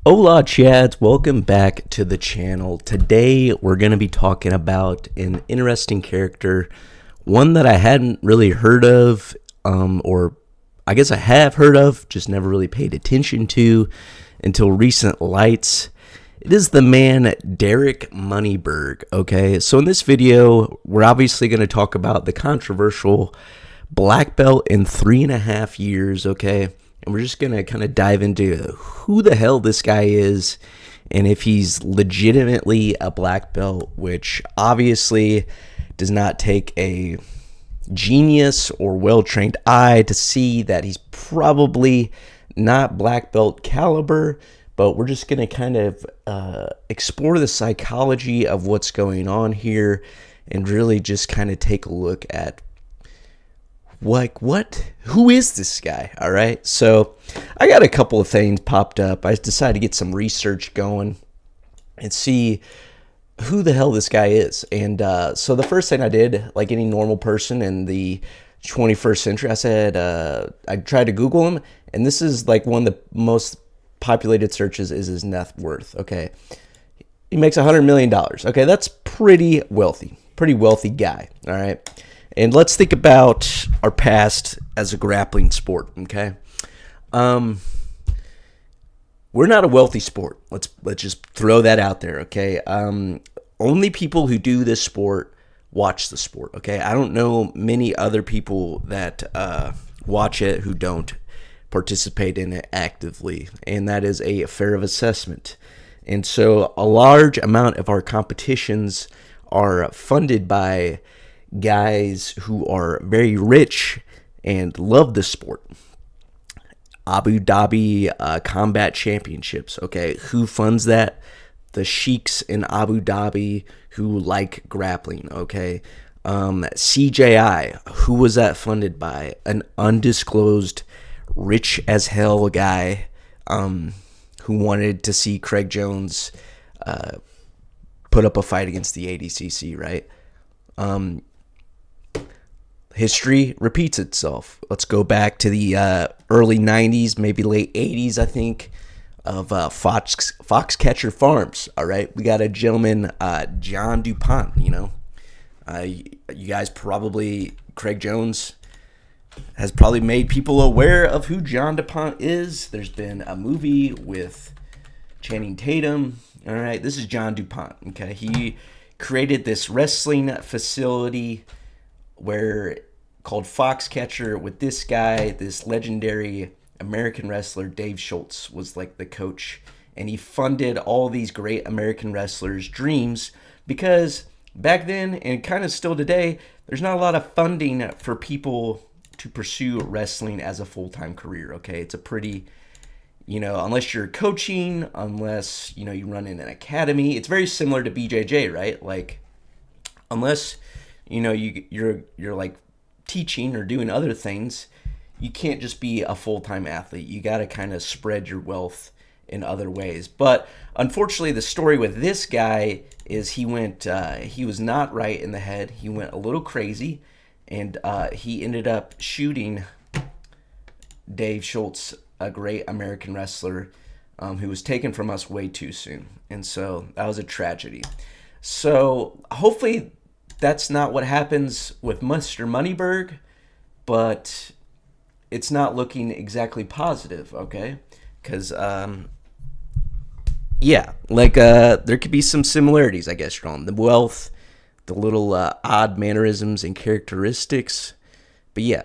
Hola Chads, welcome back to the channel. Today we're going to be talking about an interesting character, one that I hadn't really heard of, or I guess I have heard of, just never really paid attention to until recent lights. It is the man Derek Moneyberg, okay? So in this video, we're obviously going to talk about the controversial black belt in 3.5 years, okay? And we're just going to kind of dive into who the hell this guy is and if he's legitimately a black belt, which obviously does not take a genius or well-trained eye to see that he's probably not black belt caliber. But we're just going to kind of explore the psychology of what's going on here and really just kind of take a look at who is this guy? All right, so I got a couple of things popped up. I decided to get some research going and see who the hell this guy is. And so the first thing I did, like any normal person in the 21st century, I said I tried to Google him, and this is like one of the most populated searches is his net worth. Okay, he makes $100 million. Okay, that's pretty wealthy guy. All right. And let's think about our past as a grappling sport, okay? We're not a wealthy sport. Let's just throw that out there, okay? Only people who do this sport watch the sport, okay? I don't know many other people that watch it who don't participate in it actively, and that is a fair assessment. And so a large amount of our competitions are funded by guys who are very rich and love the sport. Abu Dhabi Combat Championships, okay? Who funds that? The sheiks in Abu Dhabi who like grappling, okay? CJI, who was that funded by? An undisclosed rich as hell guy who wanted to see Craig Jones put up a fight against the ADCC, right? History repeats itself. Let's go back to the early 90s, maybe late 80s, I think, of Foxcatcher Farms, all right? We got a gentleman, John DuPont, you know. You guys probably, Craig Jones has probably made people aware of who John DuPont is. There's been a movie with Channing Tatum, all right? This is John DuPont, okay? He created this wrestling facility called Foxcatcher with this guy, this legendary American wrestler, Dave Schultz, was like the coach. And he funded all these great American wrestlers' dreams because back then, and kind of still today, there's not a lot of funding for people to pursue wrestling as a full-time career, okay? It's a pretty, unless you're coaching, unless, you run in an academy. It's very similar to BJJ, right? Like, unless you're like teaching or doing other things, you can't just be a full-time athlete. You got to kind of spread your wealth in other ways. But unfortunately, the story with this guy is he was not right in the head. He went a little crazy, and he ended up shooting Dave Schultz, a great American wrestler who was taken from us way too soon. And so that was a tragedy. So hopefully that's not what happens with Mr. Moneyberg, but it's not looking exactly positive, okay? Because, there could be some similarities, I guess, Sean. The wealth, the little odd mannerisms and characteristics. But yeah,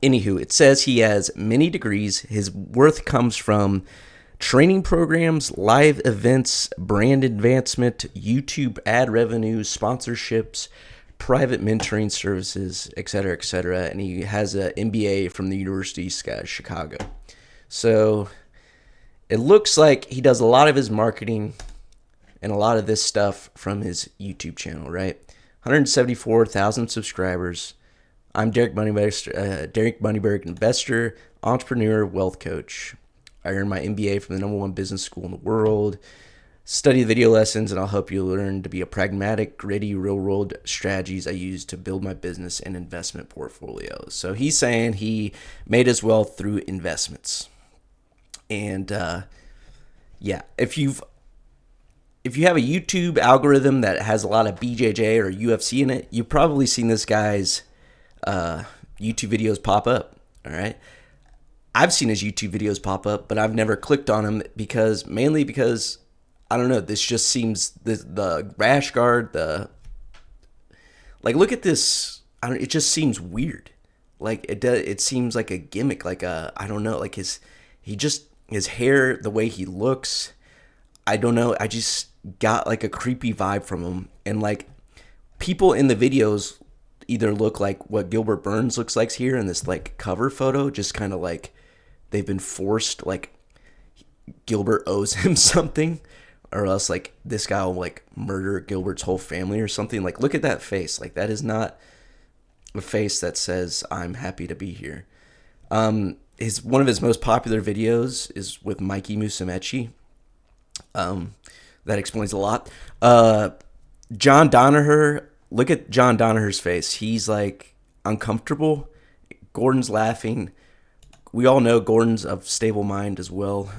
anywho, it says he has many degrees. His worth comes from training programs, live events, brand advancement, YouTube ad revenue, sponsorships, private mentoring services, etc., etc. And he has an MBA from the University of Chicago. So it looks like he does a lot of his marketing and a lot of this stuff from his YouTube channel, right? 174,000 subscribers. I'm Derek Moneyberg, investor, entrepreneur, wealth coach. I earned my MBA from the #1 business school in the world. Study video lessons, and I'll help you learn to be a pragmatic, gritty, real-world strategies I use to build my business and investment portfolios. So he's saying he made his wealth through investments. And yeah, if you have a YouTube algorithm that has a lot of BJJ or UFC in it, you've probably seen this guy's YouTube videos pop up. All right. I've seen his YouTube videos pop up, but I've never clicked on them mainly because I don't know. This just seems the rash guard, look at this. It just seems weird. Like it seems like a gimmick. Like I don't know. Like his hair, the way he looks. I don't know. I just got like a creepy vibe from him, and like people in the videos either look like what Gilbert Burns looks like here in this like cover photo, just kind of like they've been forced, like Gilbert owes him something, or else like this guy will like murder Gilbert's whole family or something. Like, look at that face. Like, that is not a face that says I'm happy to be here. One of his most popular videos is with Mikey Musamechi. That explains a lot. John Danaher, look at John Danaher's face. He's like uncomfortable. Gordon's laughing. We all know Gordon's of stable mind as well.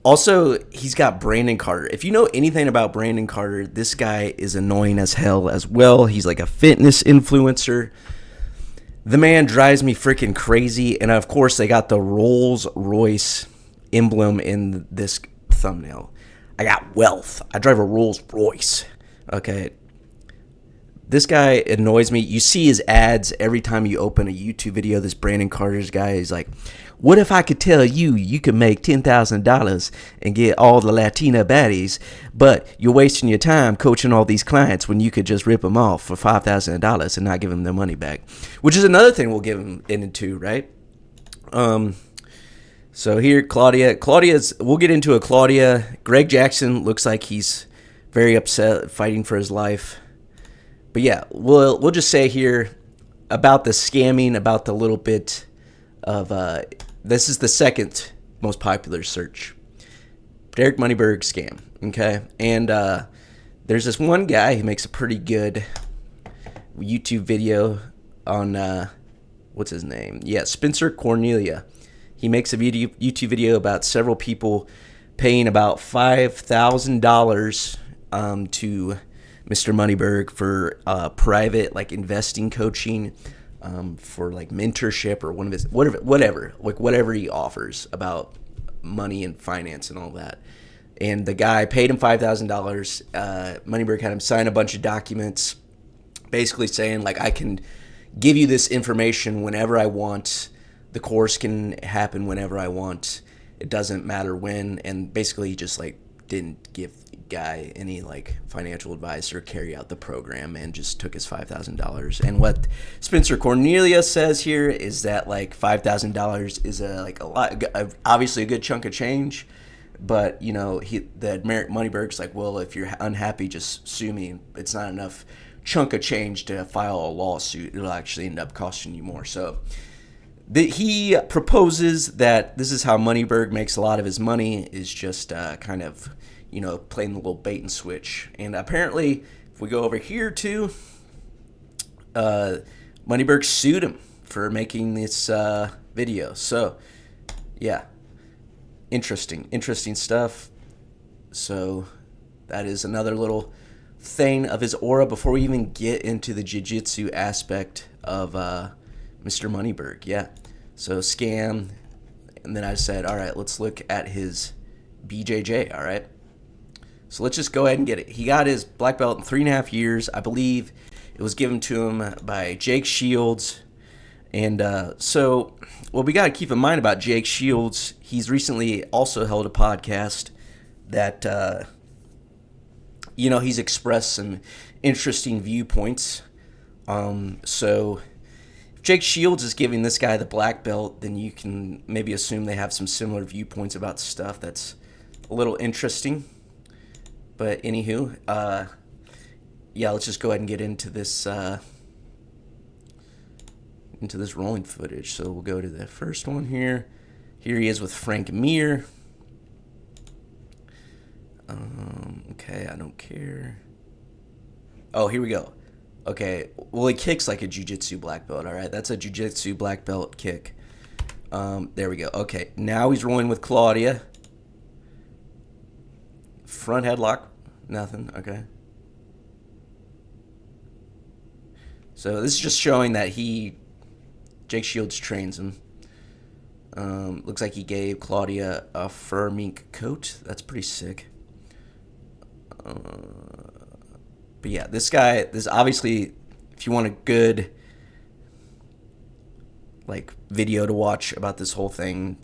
Also, he's got Brandon Carter. If you know anything about Brandon Carter, this guy is annoying as hell as well. He's like a fitness influencer. The man drives me freaking crazy. And of course, they got the Rolls Royce emblem in this thumbnail. I got wealth. I drive a Rolls Royce. Okay. This guy annoys me. You see his ads every time you open a YouTube video. This Brandon Carter's guy is like, what if I could tell you could make $10,000 and get all the Latina baddies, but you're wasting your time coaching all these clients when you could just rip them off for $5,000 and not give them their money back, which is another thing we'll give him into, right? So here, we'll get into a Claudia. Greg Jackson looks like he's very upset, fighting for his life. But yeah, we'll just say here about the scamming, about the little bit of this is the second most popular search. Derek Moneyberg scam, okay? And there's this one guy who makes a pretty good YouTube video on what's his name? Yeah, Spencer Cornelia. He makes a YouTube video about several people paying about $5,000 to Mr. Moneyberg for private like investing coaching, for like mentorship or one of his whatever he offers about money and finance and all that. And the guy paid him $5,000. Moneyberg had him sign a bunch of documents, basically saying like, I can give you this information whenever I want. The course can happen whenever I want. It doesn't matter when. And basically, he just like didn't give guy any like financial advice or carry out the program and just took his $5,000. And what Spencer Cornelia says here is that like $5,000 is a lot, obviously a good chunk of change, but you know, Moneyberg's like, well, if you're unhappy, just sue me. It's not enough chunk of change to file a lawsuit. It'll actually end up costing you more. So he proposes that this is how Moneyberg makes a lot of his money, is just kind of, you know, playing the little bait and switch. And apparently, if we go over here too, Moneyberg sued him for making this video. So, yeah, interesting stuff. So that is another little thing of his aura before we even get into the jiu-jitsu aspect of Mr. Moneyberg. Yeah, so scam. And then I said, all right, let's look at his BJJ, all right? So let's just go ahead and get it. He got his black belt in 3.5 years. I believe it was given to him by Jake Shields. And so what we got to keep in mind about Jake Shields, he's recently also held a podcast that, you know, he's expressed some interesting viewpoints. So if Jake Shields is giving this guy the black belt, then you can maybe assume they have some similar viewpoints about stuff that's a little interesting. But anywho, yeah, let's just go ahead and get into this rolling footage. So we'll go to the first one here. Here he is with Frank Mir. Okay, I don't care. Oh, here we go. Okay, well, he kicks like a Jiu-Jitsu Black Belt, all right? That's a Jiu-Jitsu Black Belt kick. There we go. Okay, now he's rolling with Claudia. Front headlock, nothing. Okay. So this is just showing that Jake Shields trains him. Looks like he gave Claudia a fur mink coat. That's pretty sick. But yeah, this obviously, if you want a good video to watch about this whole thing,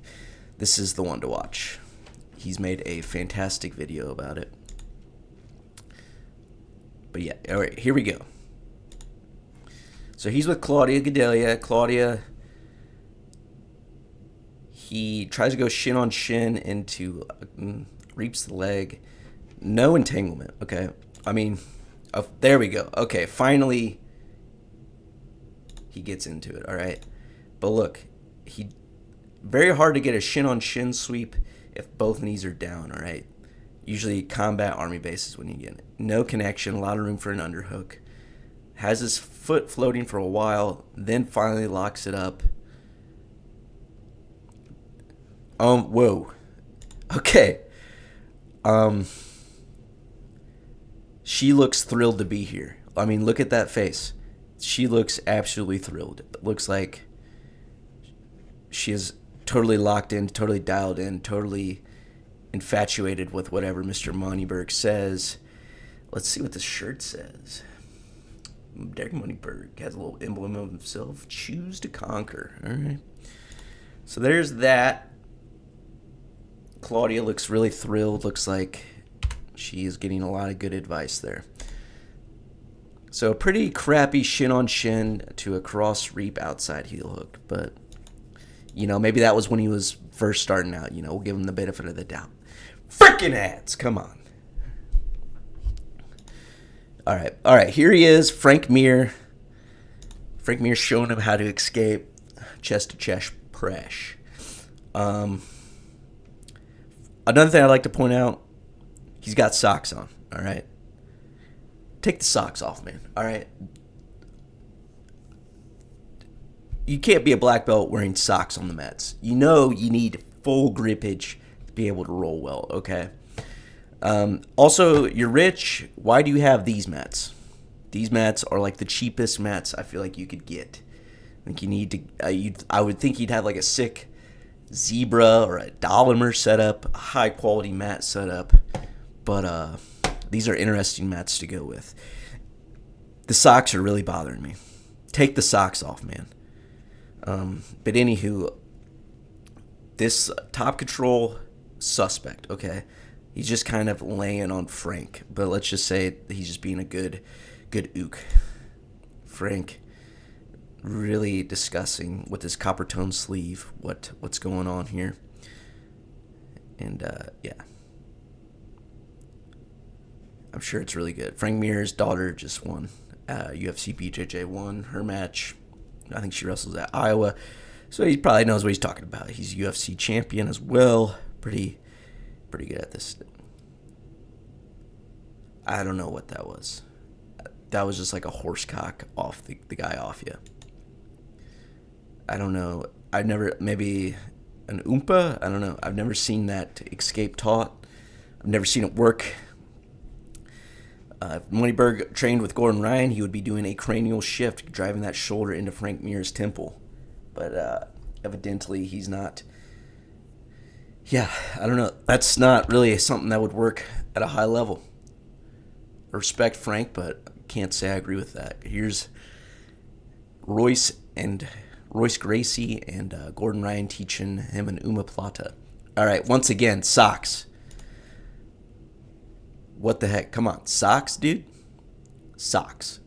this is the one to watch. He's made a fantastic video about it. But yeah, all right, here we go. So he's with Claudia Gadelha. Claudia, he tries to go shin on shin into reaps the leg. No entanglement. Okay. I mean, there we go. Okay, finally he gets into it. All right. But look, very hard to get a shin on shin sweep if both knees are down. All right. Usually combat army bases when you get it. No connection. A lot of room for an underhook. Has his foot floating for a while, then finally locks it up. Whoa. Okay. She looks thrilled to be here. I mean, look at that face. She looks absolutely thrilled. It looks like she is totally locked in, totally dialed in, totally infatuated with whatever Mr. Moneyberg says. Let's see what this shirt says. Derek Moneyberg has a little emblem of himself. Choose to conquer. All right. So there's that. Claudia looks really thrilled. Looks like she is getting a lot of good advice there. So a pretty crappy shin on shin to a cross reap outside heel hook. But, maybe that was when he was first starting out. We'll give him the benefit of the doubt. Freaking ads. Come on. All right. Here he is, Frank Mir. Frank Mir showing him how to escape chest-to-chest press. Another thing I'd like to point out, he's got socks on. All right. Take the socks off, man. All right. You can't be a black belt wearing socks on the mats. You need full grippage to be able to roll well. Okay. Also, you're rich. Why do you have these mats? These mats are like the cheapest mats I feel like you could get. I think you need to. I would think you'd have like a sick zebra or a Dolomer setup, a high quality mat setup. But these are interesting mats to go with. The socks are really bothering me. Take the socks off, man. But anywho, this top control suspect. Okay. He's just kind of laying on Frank, but let's just say he's just being a good ook. Frank really discussing with his copper tone sleeve what's going on here. And yeah. I'm sure it's really good. Frank Mir's daughter just won UFC BJJ won her match. I think she wrestles at Iowa. So he probably knows what he's talking about. He's UFC champion as well. Pretty good at this. I don't know what that was. That was just like a horse cock off the guy off you. I don't know. Maybe an oompa? I don't know. I've never seen that escape taught. I've never seen it work. If Moneyberg trained with Gordon Ryan, he would be doing a cranial shift, driving that shoulder into Frank Mir's temple. But evidently he's not. Yeah, I don't know. That's not really something that would work at a high level. I respect Frank, but can't say I agree with that. Here's Royce Gracie and Gordon Ryan teaching him an omoplata. All right, once again, socks. What the heck? Come on, socks, dude? Socks.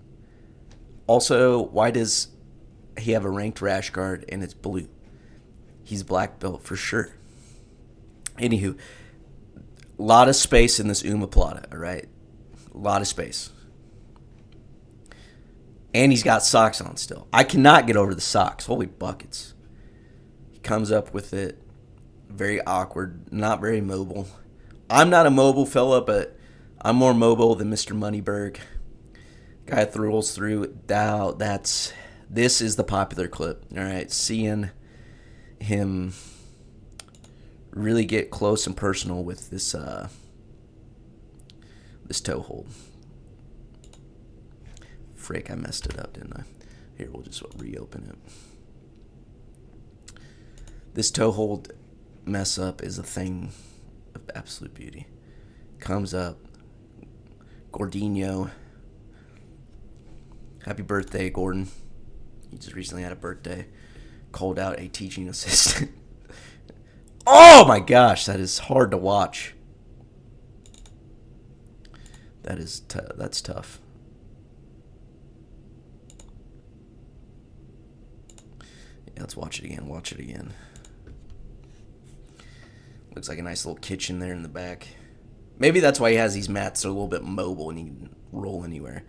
Also, why does he have a ranked rash guard and it's blue? He's black belt for sure. Anywho, a lot of space in this omoplata, all right? A lot of space. And he's got socks on still. I cannot get over the socks. Holy buckets. He comes up with it. Very awkward. Not very mobile. I'm not a mobile fella, but I'm more mobile than Mr. Moneyberg. Guy rolls through. This is the popular clip. All right. Seeing him really get close and personal with this This toe hold. Frick, I messed it up, didn't I? Here, we'll just reopen it. This toe hold mess up is a thing of absolute beauty. Comes up. Gordinho. Happy birthday, Gordon. He just recently had a birthday. Called out a teaching assistant. Oh my gosh, that is hard to watch. That's tough. Yeah, let's watch it again. Watch it again. Looks like a nice little kitchen there in the back. Maybe that's why he has these mats that are a little bit mobile and he can roll anywhere.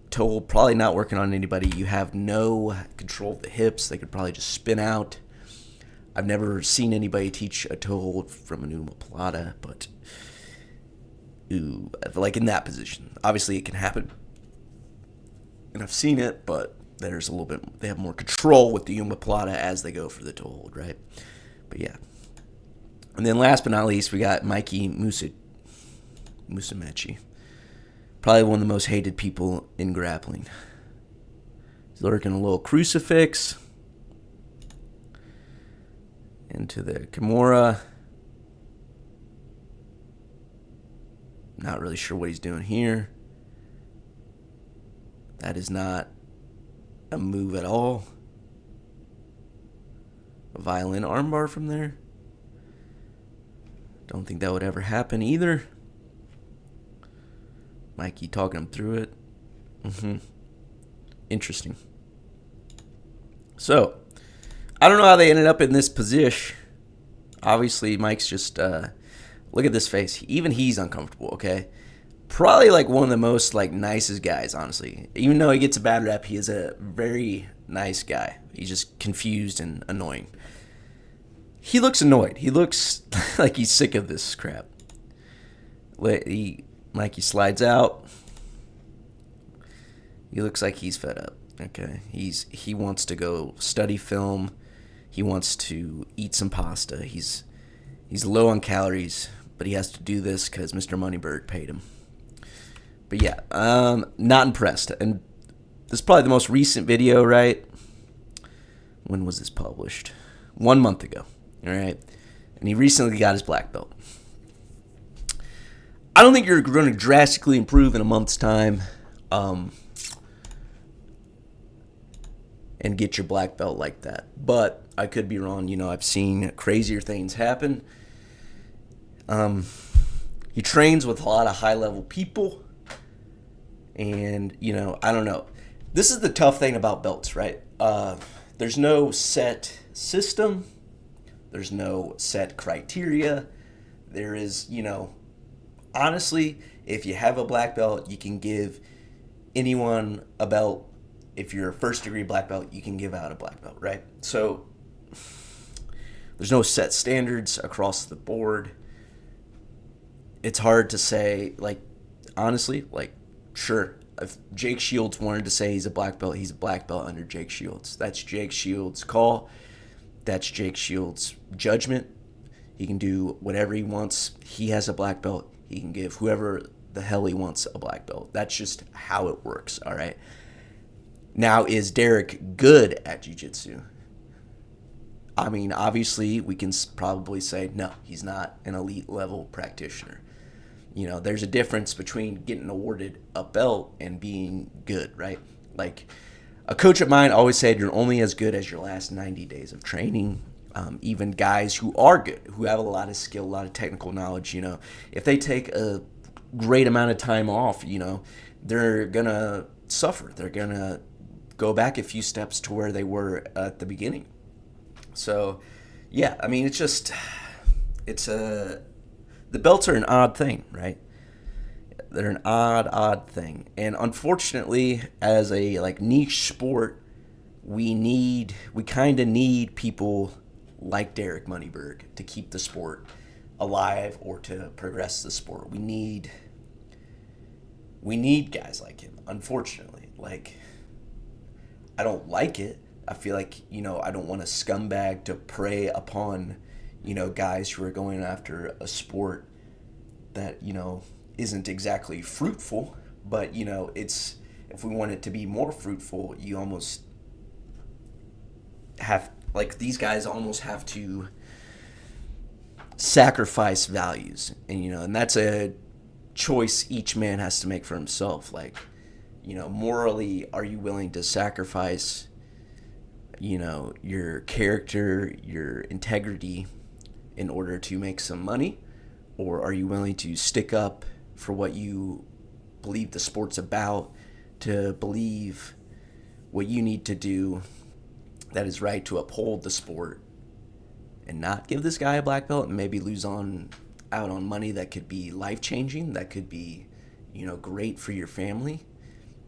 Toe hold probably not working on anybody. You have no control of the hips. They could probably just spin out. I've never seen anybody teach a toe hold from an omoplata, but like in that position. Obviously, it can happen, and I've seen it, but there's a little bit. They have more control with the omoplata as they go for the toe hold, right? But yeah. And then last but not least, we got Mikey Musamechi. Probably one of the most hated people in grappling. He's lurking a little crucifix into the Kimura. Not really sure what he's doing here. That is not a move at all. A violin armbar from there. Don't think that would ever happen either. Mikey talking him through it. Interesting. So, I don't know how they ended up in this position. Obviously, Mike's just, look at this face. Even he's uncomfortable, okay? Probably like one of the most like nicest guys, honestly. Even though he gets a bad rep, he is a very nice guy. He's just confused and annoying. He looks annoyed. He looks like he's sick of this crap. Mikey slides out. He looks like he's fed up. Okay, he wants to go study film. He wants to eat some pasta. He's low on calories, but he has to do this because Mr. Moneyberg paid him. But yeah, not impressed. And this is probably the most recent video, right? When was this published? 1 month ago. All right, and he recently got his black belt. I don't think you're going to drastically improve in a month's time and get your black belt like that. But I could be wrong. You know, I've seen crazier things happen. He trains with a lot of high-level people. And, you know, I don't know. This is the tough thing about belts, right? There's no set system. There's no set criteria. There is, you know, honestly, if you have a black belt, you can give anyone a belt. If you're a first-degree black belt, you can give out a black belt, right? So there's no set standards across the board. It's hard to say, like, honestly, like, sure, if Jake Shields wanted to say he's a black belt under Jake Shields. That's Jake Shields' call. That's Jake Shields' judgment. He can do whatever he wants. He has a black belt. He can give whoever the hell he wants a black belt. That's just how it works, all right? Now, is Derek good at jiu-jitsu? I mean, obviously, we can probably say, no, he's not an elite level practitioner. You know, there's a difference between getting awarded a belt and being good, right? Like, a coach of mine always said, you're only as good as your last 90 days of training. Even guys who are good, who have a lot of skill, a lot of technical knowledge, you know, if they take a great amount of time off, you know, they're going to suffer. They're going to go back a few steps to where they were at the beginning. So, yeah, I mean, the belts are an odd thing, right? They're an odd thing. And unfortunately, as a like niche sport, we kind of need people like Derek Moneyberg to keep the sport alive or to progress the sport. We need guys like him, unfortunately. Like, I don't like it. I feel like, you know, I don't want a scumbag to prey upon, you know, guys who are going after a sport that, isn't exactly fruitful, but, it's, if we want it to be more fruitful, you almost have, like, these guys almost have to sacrifice values. And that's a choice each man has to make for himself. Like, morally, are you willing to sacrifice, your character, your integrity in order to make some money? Or are you willing to stick up for what you believe the sport's about, to believe what you need to do that is right to uphold the sport, and not give this guy a black belt and maybe lose out on money that could be life-changing, that could be, great for your family?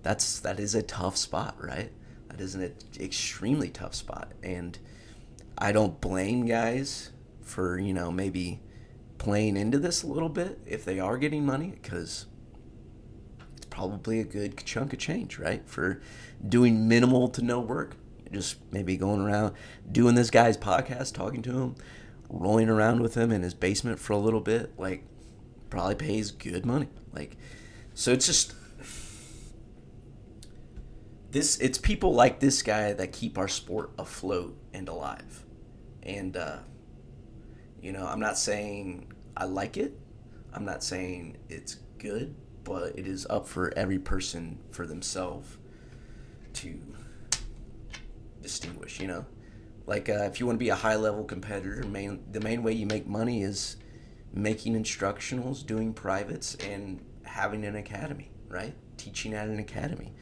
That is a tough spot, right? That is an extremely tough spot. And I don't blame guys for, maybe playing into this a little bit if they are getting money, because it's probably a good chunk of change, right? For doing minimal to no work, just maybe going around doing this guy's podcast, talking to him, rolling around with him in his basement for a little bit, like, probably pays good money. Like, so it's just it's people like this guy that keep our sport afloat and alive. And I'm not saying I like it, I'm not saying it's good, but it is up for every person for themselves to distinguish. Like, if you want to be a high level competitor, the main way you make money is making instructionals, doing privates, and having an academy, right? Teaching at an academy.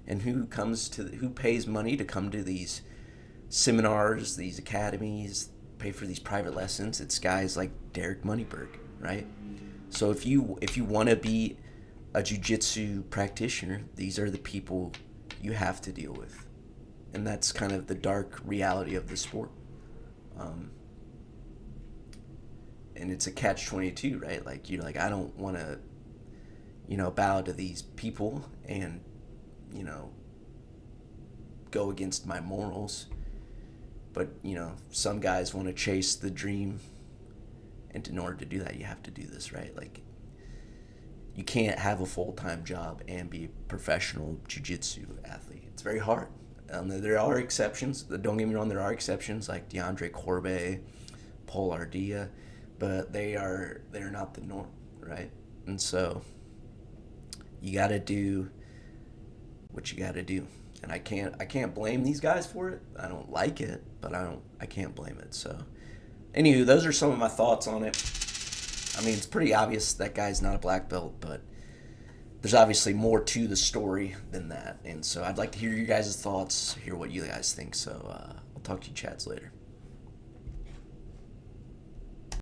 And who pays money to come to these seminars, these academies, pay for these private lessons? It's guys like Derek Moneyberg, right? So if you want to be a jiu-jitsu practitioner, these are the people you have to deal with. And that's kind of the dark reality of the sport. And it's a catch-22, right? Like, you're like, I don't want to, bow to these people and, go against my morals. But, some guys want to chase the dream. And in order to do that, you have to do this, right? Like, you can't have a full-time job and be a professional jiu-jitsu athlete. It's very hard. There are exceptions. Don't get me wrong, there are exceptions like DeAndre Corbet, Paul Ardea, but they're not the norm, right? And so you got to do what you got to do. And I can't blame these guys for it. I don't like it, but I can't blame it. So, anywho, those are some of my thoughts on it. I mean, it's pretty obvious that guy's not a black belt, but there's obviously more to the story than that. And so I'd like to hear your guys' thoughts, hear what you guys think. So I'll talk to you chads later.